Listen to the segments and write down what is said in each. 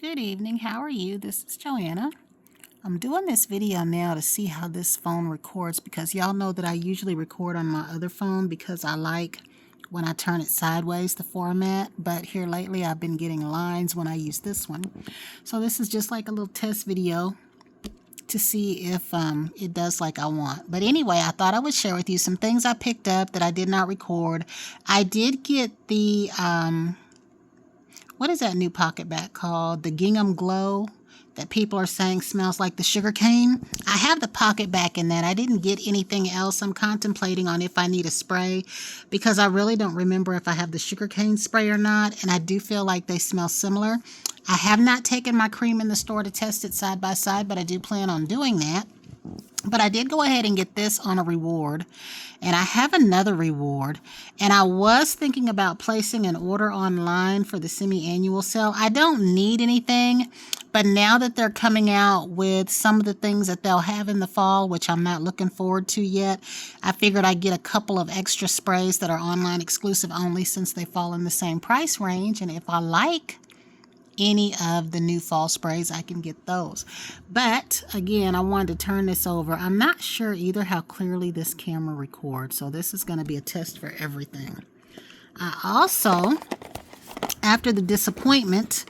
Good evening. How are you? This is Joanna. I'm doing this video now to see how this phone records because y'all know that I usually record on my other phone because I like when I turn it sideways, the format, but here lately I've been getting lines when I use this one. So this is just like a little test video to see if it does like I want. But anyway, I thought I would share with you some things I picked up that I did not record. I did get the what is that new pocket bag called? The Gingham Glow that people are saying smells like the sugar cane. I have the pocket back in that. I didn't get anything else. I'm contemplating on if I need a spray because I really don't remember if I have the sugar cane spray or not, and I do feel like they smell similar. I have not taken my cream in the store to test it side by side, but I do plan on doing that. But I did go ahead and get this on a reward, and I have another reward, and I was thinking about placing an order online for the semi-annual sale. I don't need anything, but now that they're coming out with some of the things that they'll have in the fall, which I'm not looking forward to yet, I figured I'd get a couple of extra sprays that are online exclusive only since they fall in the same price range, and if I like any of the new fall sprays, I can get those. But again, I wanted to turn this over. I'm not sure either how clearly this camera records, so this is going to be a test for everything. I also, after the disappointment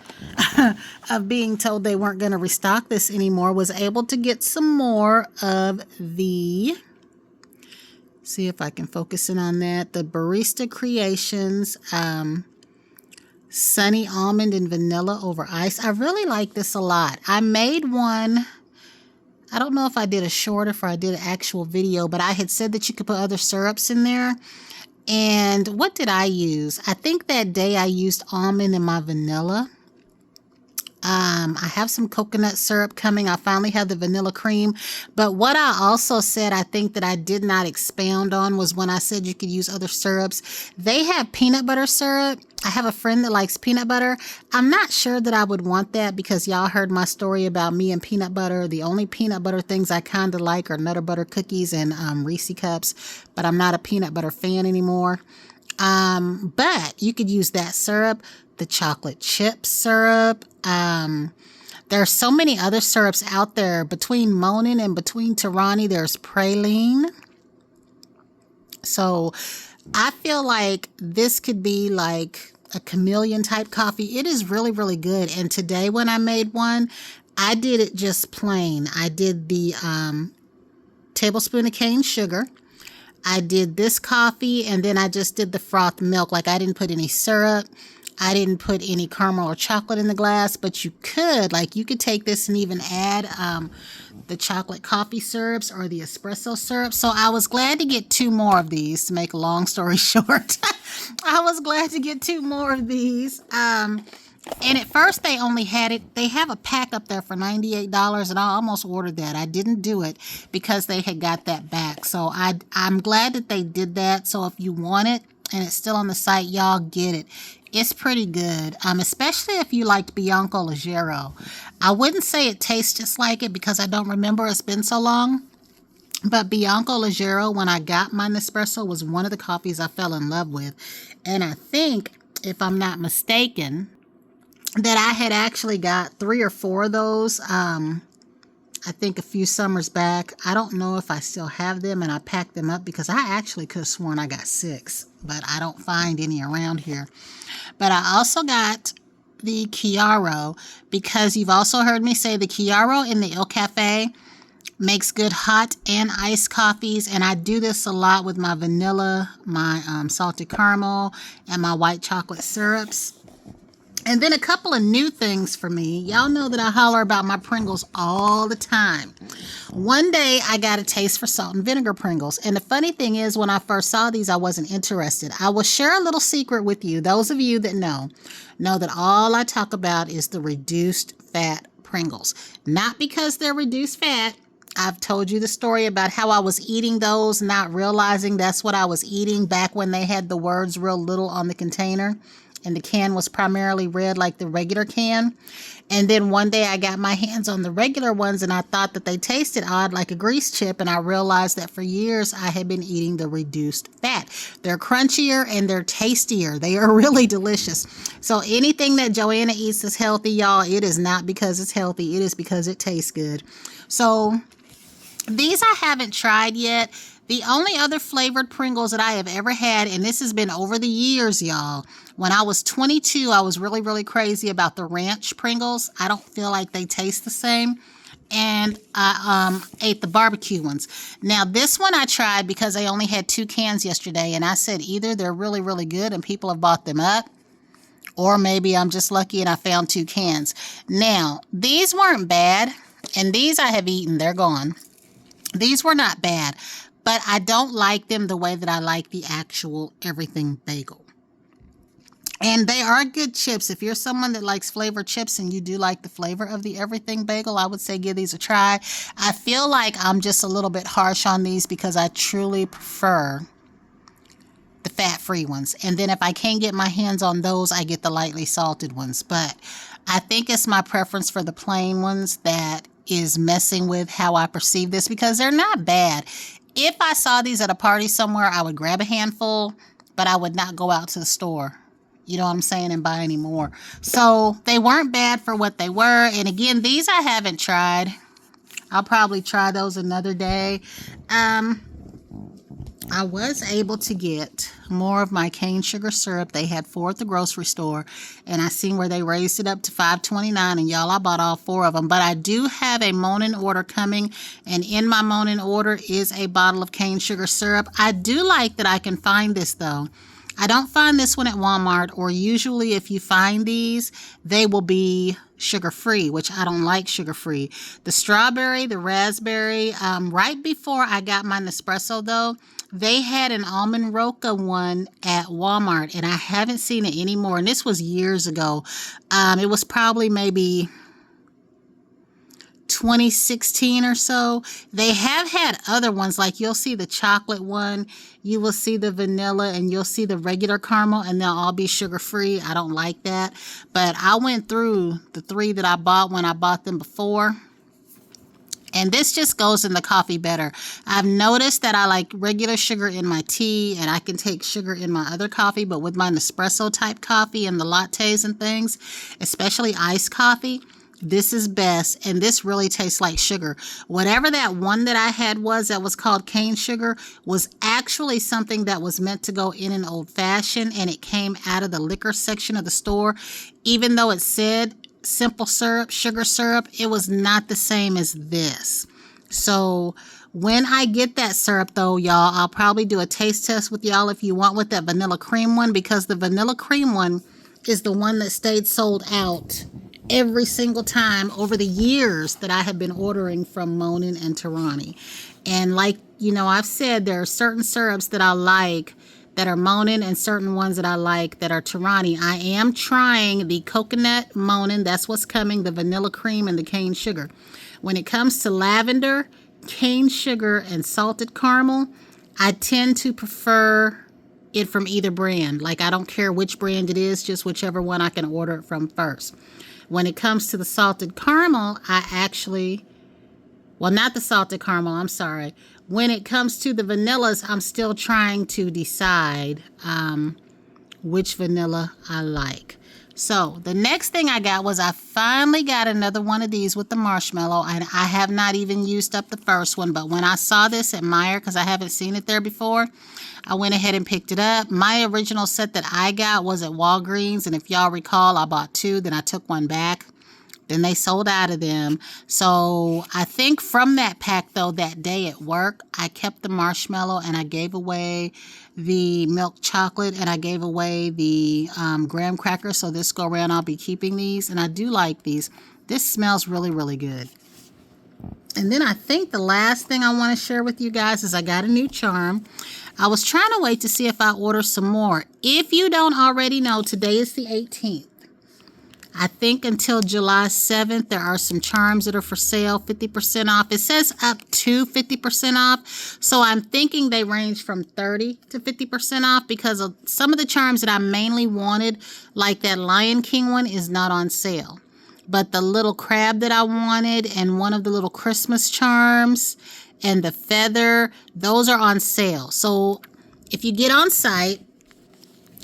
of being told they weren't going to restock this anymore, was able to get some more of the, see if I can focus in on that, the Barista Creations Sunny Almond and Vanilla over Ice. I really like this a lot. I made one, I don't know if I did a short or if I did an actual video, but I had said that you could put other syrups in there. And what did I use? I think that day I used almond in my vanilla. I have some coconut syrup coming. I finally have the vanilla cream. But what I also said, I think that I did not expound on, was when I said you could use other syrups. They have peanut butter syrup. I have a friend that likes peanut butter. I'm not sure that I would want that because y'all heard my story about me and peanut butter. The only peanut butter things I kind of like are Nutter Butter cookies and Reese cups, but I'm not a peanut butter fan anymore. But you could use that syrup, the chocolate chip syrup. There are so many other syrups out there. Between Monin and between Tirani, there's Praline. So I feel like this could be like a chameleon type coffee. It is really, really good. And today when I made one, I did it just plain. I did the tablespoon of cane sugar. I did this coffee, and then I just did the frothed milk. Like, I didn't put any syrup. I didn't put any caramel or chocolate in the glass, but you could, like, you could take this and even add the chocolate coffee syrups or the espresso syrup. So I was glad to get 2 more of these, to make a long story short. I was glad to get 2 more of these. And at first they only had it, they have a pack up there for $98, and I almost ordered that. I didn't do it because they had got that back. So I'm glad that they did that. So if you want it and it's still on the site, y'all get it. It's pretty good, especially if you liked Bianco Leggero. I wouldn't say it tastes just like it because I don't remember, it's been so long. But Bianco Leggero, when I got my Nespresso, was one of the coffees I fell in love with. And I think, if I'm not mistaken, that I had actually got 3 or 4 of those, I think a few summers back. I don't know if I still have them, and I packed them up because I actually could have sworn I got 6, but I don't find any around here. But I also got the Chiaro because you've also heard me say the Chiaro in the Il Cafe makes good hot and iced coffees, and I do this a lot with my vanilla, my salted caramel, and my white chocolate syrups. And then a couple of new things for me. Y'all know that I holler about my Pringles all the time. One day I got a taste for salt and vinegar Pringles. And the funny thing is, when I first saw these, I wasn't interested. I will share a little secret with you. Those of you that know that all I talk about is the reduced fat Pringles. Not because they're reduced fat. I've told you the story about how I was eating those, not realizing that's what I was eating back when they had the words real little on the container. and the can was primarily red like the regular can. And then one day I got my hands on the regular ones and I thought that they tasted odd like a grease chip, and I realized that for years I had been eating the reduced fat. They're crunchier and they're tastier. They are really delicious. So anything that Joanna eats is healthy, y'all. It is not because it's healthy. It is because it tastes good. So these I haven't tried yet. The only other flavored Pringles that I have ever had, and this has been over the years, y'all. When I was 22, I was really, really crazy about the ranch Pringles. I don't feel like they taste the same. And I ate the barbecue ones. Now, this one I tried because I only had 2 cans yesterday, and I said either they're really, really good and people have bought them up, or maybe I'm just lucky and I found 2 cans. Now, these weren't bad, and these I have eaten. They're gone. These were not bad, but I don't like them the way that I like the actual everything bagel. And they are good chips. If you're someone that likes flavored chips and you do like the flavor of the everything bagel, I would say give these a try. I feel like I'm just a little bit harsh on these because I truly prefer the fat-free ones. And then if I can't get my hands on those, I get the lightly salted ones. But I think it's my preference for the plain ones that is messing with how I perceive this, because they're not bad. If I saw these at a party somewhere, I would grab a handful, but I would not go out to the store, you know what I'm saying, and buy any more. So they weren't bad for what they were. And again, these I haven't tried. I'll probably try those another day. I was able to get more of my cane sugar syrup. They had 4 at the grocery store, and I seen where they raised it up to $5.29, and y'all, I bought all 4 of them. But I do have a morning order coming, and in my morning order is a bottle of cane sugar syrup. I do like that I can find this, though. I don't find this one at Walmart, or usually if you find these, they will be sugar-free, which I don't like sugar-free. The strawberry, the raspberry, right before I got my Nespresso, though, they had an almond roca one at Walmart, and I haven't seen it anymore. And this was years ago. It was probably maybe 2016 or so. They have had other ones, like you'll see the chocolate one, you will see the vanilla, and you'll see the regular caramel, and they'll all be sugar-free. I don't like that. But I went through the 3 that I bought when I bought them before. And this just goes in the coffee better. I've noticed that I like regular sugar in my tea, and I can take sugar in my other coffee, but with my Nespresso type coffee and the lattes and things, especially iced coffee, this is best, and this really tastes like sugar. Whatever that one that I had was that was called cane sugar was actually something that was meant to go in an old fashioned, and it came out of the liquor section of the store. Even though it said simple syrup, sugar syrup, it was not the same as this. So when I get that syrup, though, y'all, I'll probably do a taste test with y'all if you want with that vanilla cream one, because the vanilla cream one is the one that stayed sold out every single time over the years that I have been ordering from Monin and Tarani. And like, you know, I've said there are certain syrups that I like that are Monin, and certain ones that I like that are Tarani. I am trying the coconut Monin. That's what's coming, the vanilla cream and the cane sugar. When it comes to lavender, cane sugar, and salted caramel, I tend to prefer it from either brand. Like, I don't care which brand it is, just whichever one I can order it from first. When it comes to the salted caramel, I actually, well, not the salted caramel, I'm sorry. When it comes to the vanillas, I'm still trying to decide which vanilla I like. So the next thing I got was I finally got another one of these with the marshmallow, and I have not even used up the first one, but when I saw this at Meijer, because I haven't seen it there before, I went ahead and picked it up. My original set that I got was at Walgreens, and if y'all recall, I bought 2, then I took one back. Then they sold out of them. So I think from that pack, though, that day at work, I kept the marshmallow, and I gave away the milk chocolate, and I gave away the graham crackers. So this go around, I'll be keeping these, and I do like these. This smells really, really good. And then I think the last thing I want to share with you guys is I got a new charm. I was trying to wait to see if I order some more. If you don't already know, today is the 18th. I think until July 7th, there are some charms that are for sale, 50% off. It says up to 50% off. So I'm thinking they range from 30 to 50% off because of some of the charms that I mainly wanted, like that Lion King one, is not on sale. But the little crab that I wanted and one of the little Christmas charms and the feather, those are on sale. So if you get on site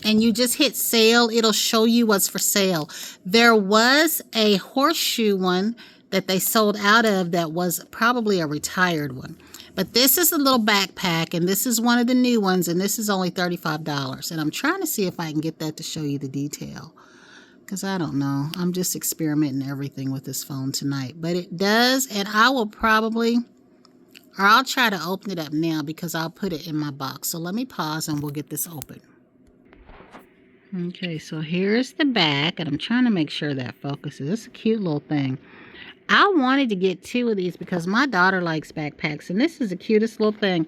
and you just hit sale, it'll show you what's for sale. There was a horseshoe one that they sold out of that was probably a retired one. But this is a little backpack, and this is one of the new ones, and this is only $35. And I'm trying to see if I can get that to show you the detail, because I don't know. I'm just experimenting everything with this phone tonight. But it does, and I will probably, or I'll try to open it up now because I'll put it in my box. So let me pause and we'll get this open. Okay, so here's the back, and I'm trying to make sure that focuses. It's a cute little thing. I wanted to get 2 of these because my daughter likes backpacks, and this is the cutest little thing.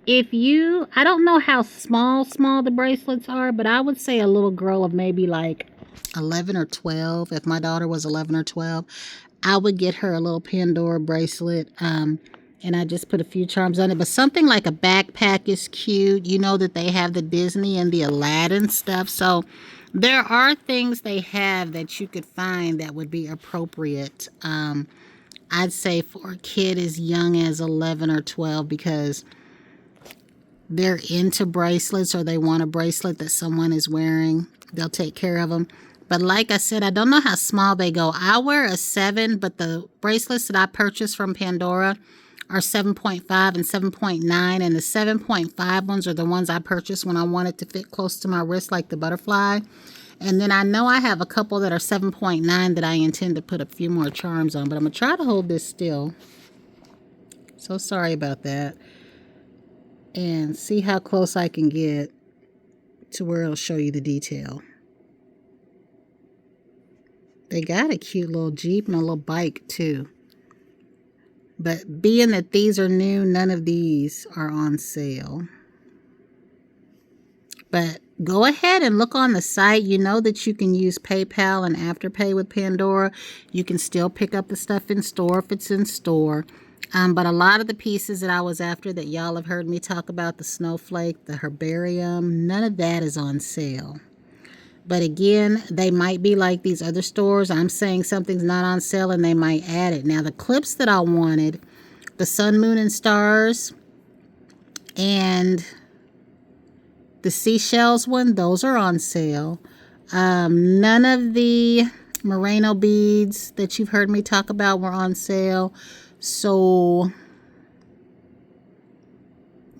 If you, I don't know how small the bracelets are, but I would say a little girl of maybe like 11 or 12, if my daughter was 11 or 12, I would get her a little Pandora bracelet, and I just put a few charms on it. But something like a backpack is cute. You know that they have the Disney and the Aladdin stuff. So there are things they have that you could find that would be appropriate. I'd say for a kid as young as 11 or 12 because they're into bracelets or they want a bracelet that someone is wearing. They'll take care of them. But like I said, I don't know how small they go. I wear a 7, but the bracelets that I purchased from Pandora are 7.5 and 7.9, and the 7.5 ones are the ones I purchased when I wanted to fit close to my wrist like the butterfly. And then I know I have a couple that are 7.9 that I intend to put a few more charms on, but I'm going to try to hold this still. So sorry about that. And see how close I can get to where it'll show you the detail. They got a cute little Jeep and a little bike too. But being that these are new, none of these are on sale. But go ahead and look on the site. You know that you can use PayPal and Afterpay with Pandora. You can still pick up the stuff in store if it's in store. But a lot of the pieces that I was after that y'all have heard me talk about, the snowflake, the herbarium, none of that is on sale. But again, they might be like these other stores. I'm saying something's not on sale and they might add it. Now, the clips that I wanted, the sun, moon, and stars, and the seashells one, those are on sale. None of the merino beads that you've heard me talk about were on sale. So,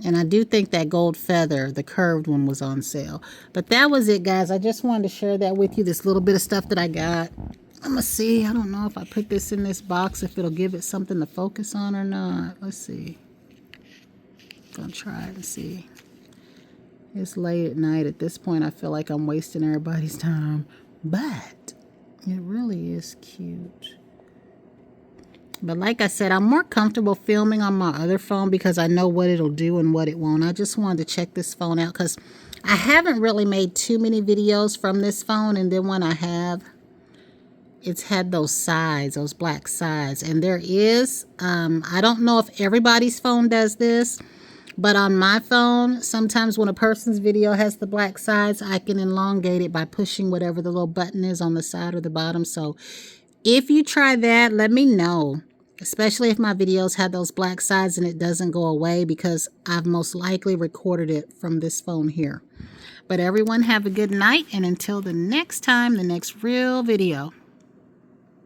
and I do think that gold feather, the curved one, was on sale. But that was it, guys. I just wanted to share that with you, this little bit of stuff that I got. I'm going to see. I don't know if I put this in this box, if it'll give it something to focus on or not. Let's see. I'm going to try to see. It's late at night. At this point, I feel like I'm wasting everybody's time. But it really is cute. But like I said, I'm more comfortable filming on my other phone because I know what it'll do and what it won't. I just wanted to check this phone out because I haven't really made too many videos from this phone. And then when I have, it's had those sides, those black sides. And there is, I don't know if everybody's phone does this, but on my phone, sometimes when a person's video has the black sides, I can elongate it by pushing whatever the little button is on the side or the bottom. So if you try that, let me know, especially if my videos have those black sides and it doesn't go away, because I've most likely recorded it from this phone here. But everyone have a good night, and until the next time, the next real video.